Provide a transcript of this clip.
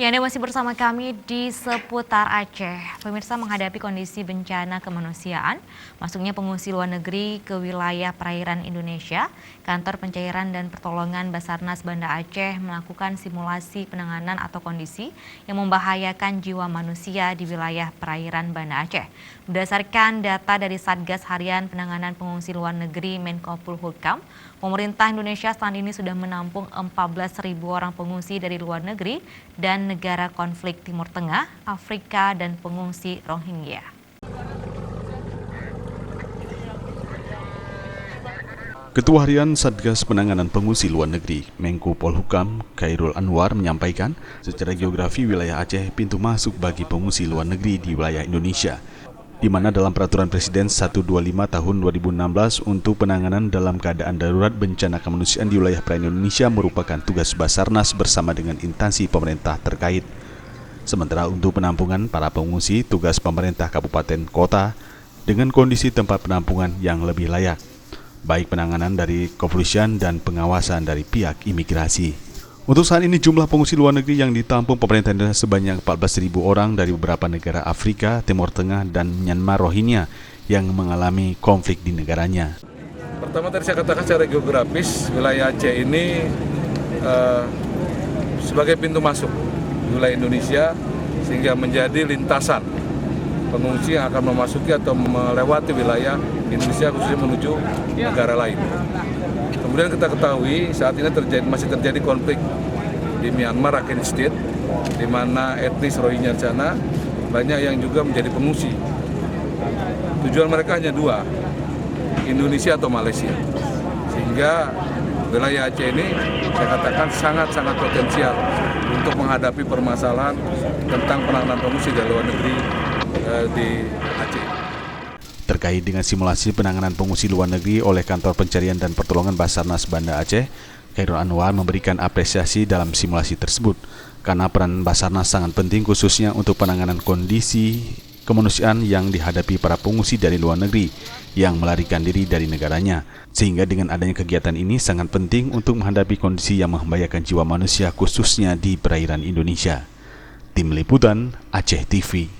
Ya, Anda masih bersama kami di seputar Aceh. Pemirsa, menghadapi kondisi bencana kemanusiaan, masuknya pengungsi luar negeri ke wilayah perairan Indonesia, Kantor Pencairan dan Pertolongan Basarnas Banda Aceh melakukan simulasi penanganan atau kondisi yang membahayakan jiwa manusia di wilayah perairan Banda Aceh. Berdasarkan data dari Satgas Harian Penanganan Pengungsi Luar Negeri Menko Polhukam, pemerintah Indonesia saat ini sudah menampung 14.000 orang pengungsi dari luar negeri dan negara konflik Timur Tengah, Afrika, dan pengungsi Rohingya. Ketua Harian Satgas Penanganan Pengungsi Luar Negeri, Menko Polhukam, Khairul Anwar menyampaikan, secara geografi wilayah Aceh pintu masuk bagi pengungsi luar negeri di wilayah Indonesia, di mana dalam Peraturan Presiden 125 Tahun 2016 untuk penanganan dalam keadaan darurat bencana kemanusiaan di wilayah perairan Indonesia merupakan tugas Basarnas bersama dengan instansi pemerintah terkait. Sementara untuk penampungan para pengungsi, tugas pemerintah kabupaten kota dengan kondisi tempat penampungan yang lebih layak, baik penanganan dari kepolisian dan pengawasan dari pihak imigrasi. Untuk saat ini jumlah pengungsi luar negeri yang ditampung pemerintah Indonesia sebanyak 14.000 orang dari beberapa negara Afrika, Timur Tengah, dan Myanmar Rohingya yang mengalami konflik di negaranya. Pertama tadi saya katakan secara geografis wilayah Aceh ini sebagai pintu masuk wilayah Indonesia sehingga menjadi lintasan pengungsi yang akan memasuki atau melewati wilayah Indonesia khususnya menuju negara lain. Kemudian kita ketahui saat ini masih terjadi konflik di Myanmar, Rakhine State, di mana etnis Rohingya di sana banyak yang juga menjadi pengungsi. Tujuan mereka hanya dua, Indonesia atau Malaysia. Sehingga wilayah Aceh ini saya katakan sangat-sangat potensial untuk menghadapi permasalahan tentang penanganan pengungsi dari luar negeri di Aceh. Terkait dengan simulasi penanganan pengungsi luar negeri oleh Kantor Pencarian dan Pertolongan Basarnas Banda Aceh, Khairul Anwar memberikan apresiasi dalam simulasi tersebut karena peran Basarnas sangat penting khususnya untuk penanganan kondisi kemanusiaan yang dihadapi para pengungsi dari luar negeri yang melarikan diri dari negaranya. Sehingga dengan adanya kegiatan ini sangat penting untuk menghadapi kondisi yang membahayakan jiwa manusia khususnya di perairan Indonesia. Tim Liputan Aceh TV.